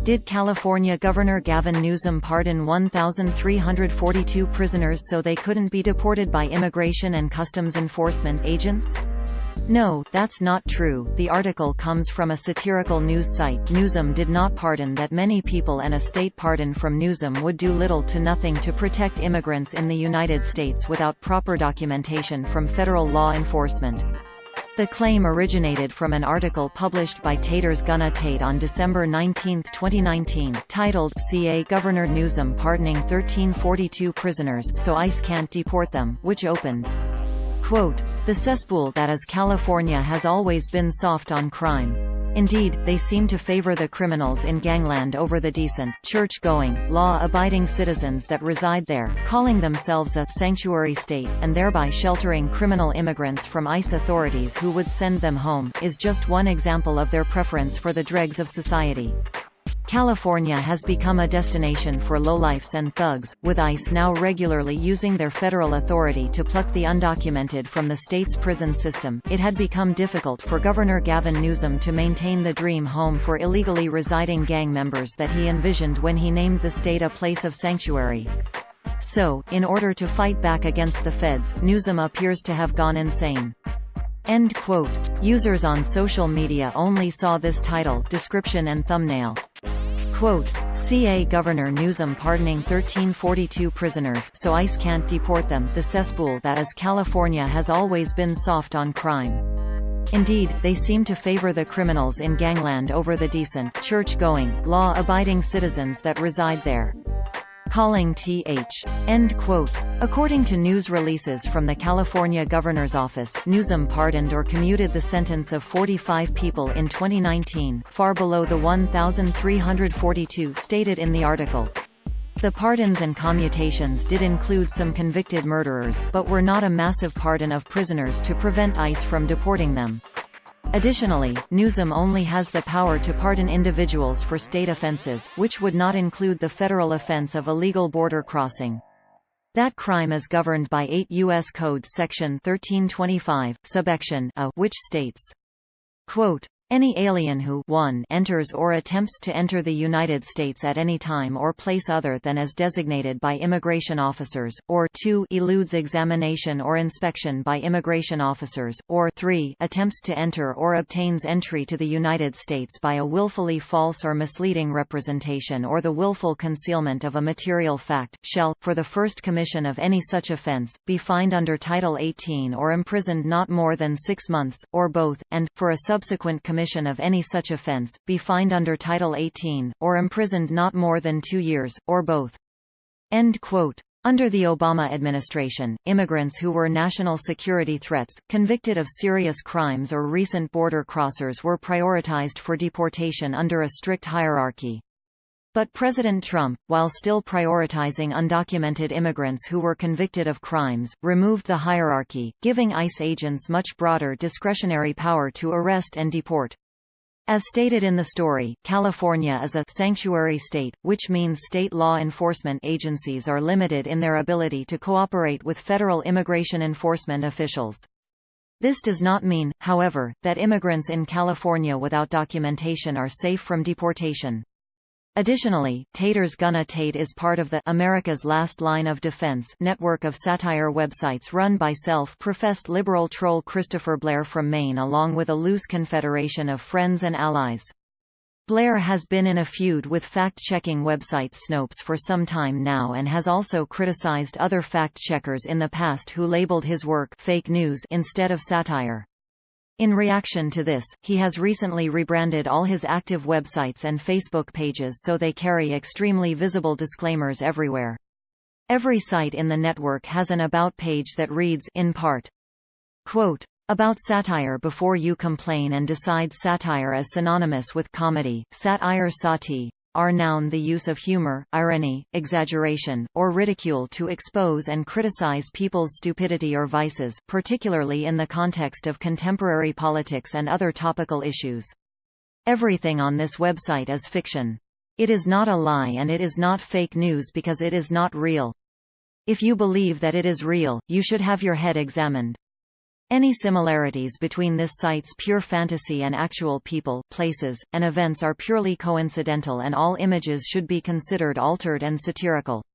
Did California Governor Gavin Newsom pardon 1,342 prisoners so they couldn't be deported by immigration and customs enforcement agents? No, that's not true. The article comes from a satirical news site. Newsom did not pardon that many people, and a state pardon from Newsom would do little to nothing to protect immigrants in the United States without proper documentation from federal law enforcement. The claim originated from an article published by Taters Gonna Tate on December 19, 2019, titled, "CA Governor Newsom Pardoning 1342 Prisoners so ICE Can't Deport Them," which opened, quote, "The cesspool that is California has always been soft on crime. Indeed, they seem to favor the criminals in gangland over the decent, church-going, law-abiding citizens that reside there, calling themselves a sanctuary state, and thereby sheltering criminal immigrants from ICE authorities who would send them home, is just one example of their preference for the dregs of society. California has become a destination for lowlifes and thugs, with ICE now regularly using their federal authority to pluck the undocumented from the state's prison system. It had become difficult for Governor Gavin Newsom to maintain the dream home for illegally residing gang members that he envisioned when he named the state a place of sanctuary. So, in order to fight back against the feds, Newsom appears to have gone insane." End quote. Users on social media only saw this title, description and thumbnail. Quote, "CA Governor Newsom pardoning 1342 prisoners so ICE can't deport them. The cesspool that is California has always been soft on crime. Indeed, they seem to favor the criminals in gangland over the decent, church-going, law-abiding citizens that reside there. Calling th." End quote. According to news releases from the California Governor's Office, Newsom pardoned or commuted the sentence of 45 people in 2019, far below the 1,342 stated in the article. The pardons and commutations did include some convicted murderers, but were not a massive pardon of prisoners to prevent ICE from deporting them. Additionally, Newsom only has the power to pardon individuals for state offenses, which would not include the federal offense of illegal border crossing. That crime is governed by 8 U.S. Code Section 1325, subsection A, which states, quote, "Any alien who 1 enters or attempts to enter the United States at any time or place other than as designated by immigration officers, or 2 eludes examination or inspection by immigration officers, or 3 attempts to enter or obtains entry to the United States by a willfully false or misleading representation or the willful concealment of a material fact, shall, for the first commission of any such offense, be fined under Title 18 or imprisoned not more than 6 months, or both, and, for a subsequent commission of any such offense, be fined under Title 18, or imprisoned not more than 2 years, or both." End quote. Under the Obama administration, immigrants who were national security threats, convicted of serious crimes or recent border crossers were prioritized for deportation under a strict hierarchy. But President Trump, while still prioritizing undocumented immigrants who were convicted of crimes, removed the hierarchy, giving ICE agents much broader discretionary power to arrest and deport. As stated in the story, California is a sanctuary state, which means state law enforcement agencies are limited in their ability to cooperate with federal immigration enforcement officials. This does not mean, however, that immigrants in California without documentation are safe from deportation. Additionally, Taters Gonna Tate is part of the America's Last Line of Defense network of satire websites run by self-professed liberal troll Christopher Blair from Maine, along with a loose confederation of friends and allies. Blair has been in a feud with fact-checking website Snopes for some time now and has also criticized other fact-checkers in the past who labeled his work fake news instead of satire. In reaction to this, he has recently rebranded all his active websites and Facebook pages so they carry extremely visible disclaimers everywhere. Every site in the network has an About page that reads, in part, quote, "About satire before you complain and decide satire is synonymous with comedy. Satire sati are noun the use of humor, irony, exaggeration, or ridicule to expose and criticize people's stupidity or vices, particularly in the context of contemporary politics and other topical issues. Everything on this website is fiction. It is not a lie and it is not fake news because it is not real. If you believe that it is real, you should have your head examined." Any similarities between this site's pure fantasy and actual people, places, and events are purely coincidental, and all images should be considered altered and satirical.